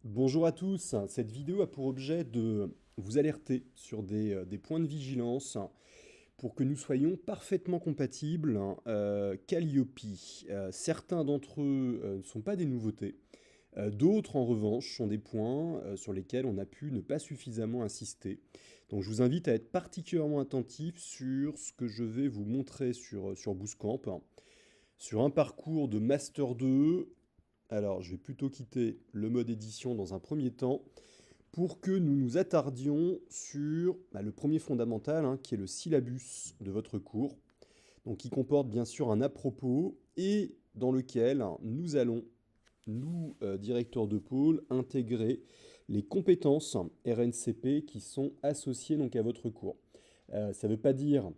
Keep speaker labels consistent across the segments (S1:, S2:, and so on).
S1: Bonjour à tous, cette vidéo a pour objet de vous alerter sur des points de vigilance pour que nous soyons parfaitement compatibles. Calliope, certains d'entre eux ne sont pas des nouveautés, d'autres en revanche sont des points sur lesquels on a pu ne pas suffisamment insister. Donc je vous invite à être particulièrement attentif sur ce que je vais vous montrer sur Bootcamp, sur un parcours de Master 2. Alors, je vais plutôt quitter le mode édition dans un premier temps pour que nous nous attardions sur le premier fondamental, qui est le syllabus de votre cours, donc qui comporte bien sûr un à-propos et dans lequel nous allons, nous, directeurs de pôle, intégrer les compétences RNCP qui sont associées donc à votre cours. Ça ne veut pas dire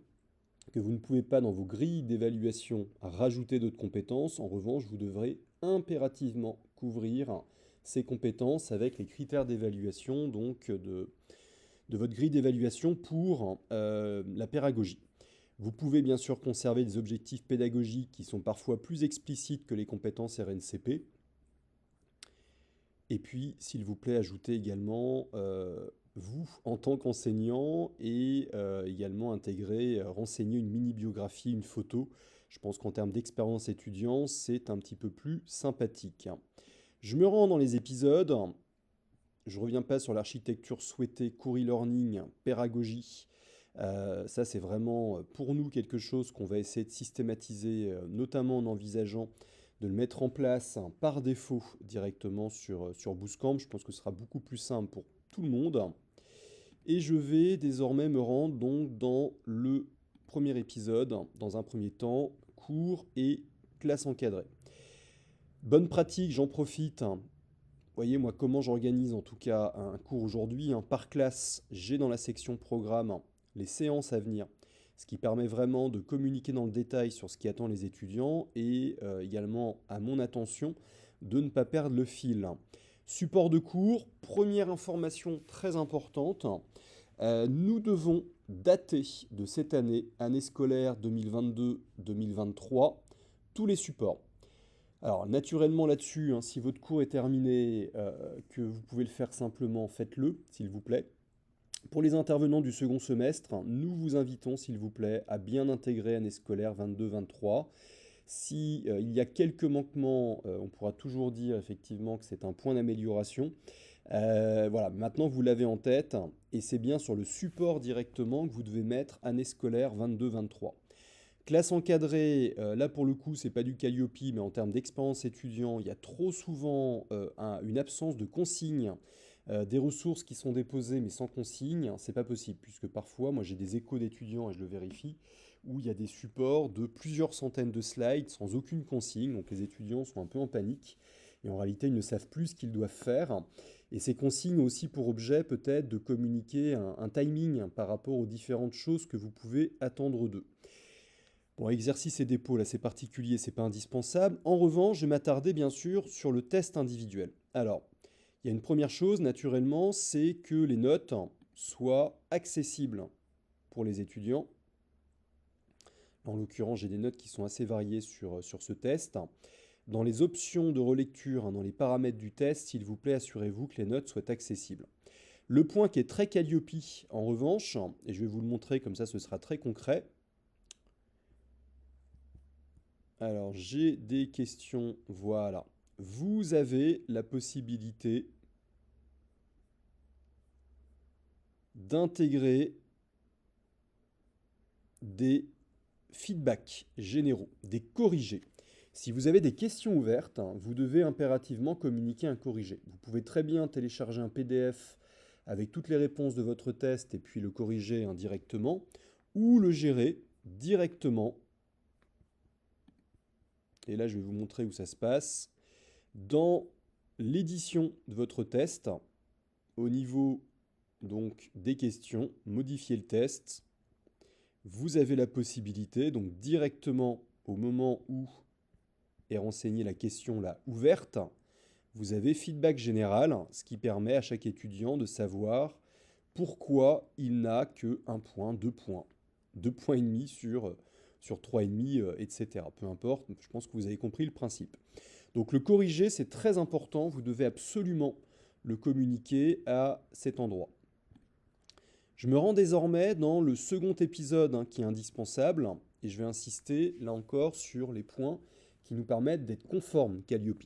S1: que vous ne pouvez pas, dans vos grilles d'évaluation, rajouter d'autres compétences. En revanche, vous devrez impérativement couvrir ces compétences avec les critères d'évaluation donc de votre grille d'évaluation pour la pédagogie. Vous pouvez bien sûr conserver des objectifs pédagogiques qui sont parfois plus explicites que les compétences RNCP. Et puis, s'il vous plaît, ajoutez également vous en tant qu'enseignant et également intégrer, renseigner une mini-biographie, une photo. Je pense qu'en termes d'expérience étudiant, c'est un petit peu plus sympathique. Je me rends dans les épisodes. Je ne reviens pas sur l'architecture souhaitée, cours e-learning, pédagogie. Ça, c'est vraiment pour nous quelque chose qu'on va essayer de systématiser, notamment en envisageant de le mettre en place par défaut directement sur Bootcamp. Je pense que ce sera beaucoup plus simple pour tout le monde. Et je vais désormais me rendre donc dans le premier épisode, dans un premier temps, cours et classe encadrée. Bonne pratique, j'en profite. Voyez, moi, comment j'organise en tout cas un cours aujourd'hui. Par classe, j'ai dans la section programme les séances à venir, ce qui permet vraiment de communiquer dans le détail sur ce qui attend les étudiants et également à mon attention de ne pas perdre le fil. Support de cours, première information très importante, nous devons dater de cette année, année scolaire 2022-2023, tous les supports. Alors, naturellement là-dessus, si votre cours est terminé, que vous pouvez le faire simplement, faites-le, s'il vous plaît. Pour les intervenants du second semestre, nous vous invitons, s'il vous plaît, à bien intégrer année scolaire 22-23. Si il y a quelques manquements, on pourra toujours dire effectivement que c'est un point d'amélioration. Voilà, maintenant vous l'avez en tête, et c'est bien sur le support directement que vous devez mettre année scolaire 22-23. Classe encadrée, là pour le coup, c'est pas du Calliope, mais en termes d'expérience étudiant, il y a trop souvent une absence de consigne, des ressources qui sont déposées mais sans consigne. C'est pas possible, puisque parfois, moi j'ai des échos d'étudiants et je le vérifie, où il y a des supports de plusieurs centaines de slides sans aucune consigne, donc les étudiants sont un peu en panique, et en réalité ils ne savent plus ce qu'ils doivent faire. Et ces consignes ont aussi pour objet peut-être de communiquer un timing par rapport aux différentes choses que vous pouvez attendre d'eux. Bon, exercice et dépôt, là c'est particulier, c'est pas indispensable. En revanche, je vais m'attarder bien sûr sur le test individuel. Alors, il y a une première chose, naturellement, c'est que les notes soient accessibles pour les étudiants. En l'occurrence, j'ai des notes qui sont assez variées sur ce test. Dans les options de relecture, dans les paramètres du test, s'il vous plaît, assurez-vous que les notes soient accessibles. Le point qui est très Calliope, en revanche, et je vais vous le montrer comme ça, ce sera très concret. Alors, j'ai des questions, voilà. Vous avez la possibilité d'intégrer des feedbacks généraux, des corrigés. Si vous avez des questions ouvertes, vous devez impérativement communiquer un corrigé. Vous pouvez très bien télécharger un PDF avec toutes les réponses de votre test et puis le corriger indirectement, ou le gérer directement. Et là, je vais vous montrer où ça se passe. Dans l'édition de votre test, au niveau donc des questions, modifier le test. Vous avez la possibilité, donc directement au moment où est renseignée la question là ouverte, vous avez feedback général, ce qui permet à chaque étudiant de savoir pourquoi il n'a que 1 point, 2 points, 2 points et demi sur 3,5, etc. Peu importe, je pense que vous avez compris le principe. Donc le corriger, c'est très important, vous devez absolument le communiquer à cet endroit. Je me rends désormais dans le second épisode qui est indispensable et je vais insister là encore sur les points qui nous permettent d'être conformes Calliope.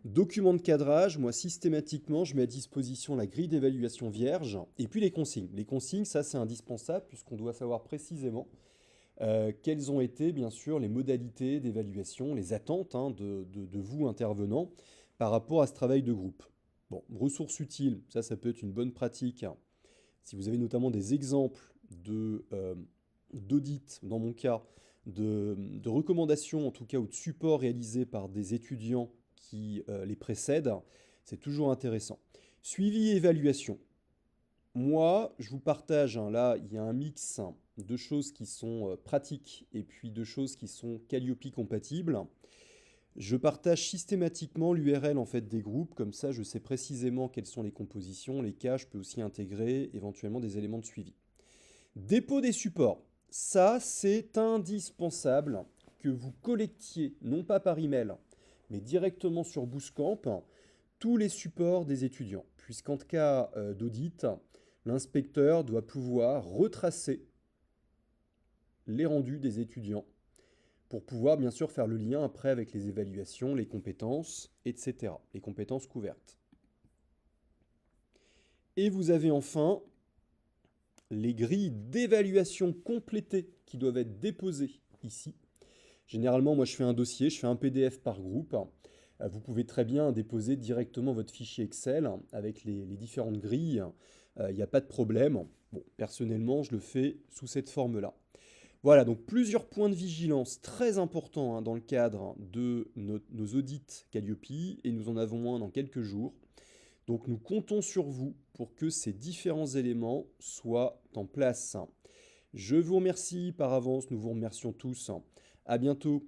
S1: Document de cadrage, moi systématiquement je mets à disposition la grille d'évaluation vierge et puis les consignes. Les consignes, ça c'est indispensable puisqu'on doit savoir précisément quelles ont été bien sûr les modalités d'évaluation, les attentes de vous intervenants par rapport à ce travail de groupe. Bon, ressources utiles, ça peut être une bonne pratique. Si vous avez notamment des exemples d'audits, dans mon cas, de recommandations en tout cas ou de supports réalisés par des étudiants qui les précèdent, c'est toujours intéressant. Suivi et évaluation. Moi, je vous partage, là, il y a un mix de choses qui sont pratiques et puis de choses qui sont Calliope compatibles. Je partage systématiquement l'URL en fait des groupes, comme ça je sais précisément quelles sont les compositions, les cas, je peux aussi intégrer éventuellement des éléments de suivi. Dépôt des supports, ça c'est indispensable que vous collectiez, non pas par email, mais directement sur Bootcamp, tous les supports des étudiants, puisqu'en cas d'audit, l'inspecteur doit pouvoir retracer les rendus des étudiants pour pouvoir bien sûr faire le lien après avec les évaluations, les compétences, etc. Les compétences couvertes. Et vous avez enfin les grilles d'évaluation complétées qui doivent être déposées ici. Généralement, moi je fais un dossier, je fais un PDF par groupe. Vous pouvez très bien déposer directement votre fichier Excel avec les différentes grilles. Il n'y a pas de problème. Bon, personnellement, je le fais sous cette forme-là. Voilà, donc plusieurs points de vigilance très importants dans le cadre de nos audits Calliope, et nous en avons un dans quelques jours. Donc nous comptons sur vous pour que ces différents éléments soient en place. Je vous remercie par avance, nous vous remercions tous. À bientôt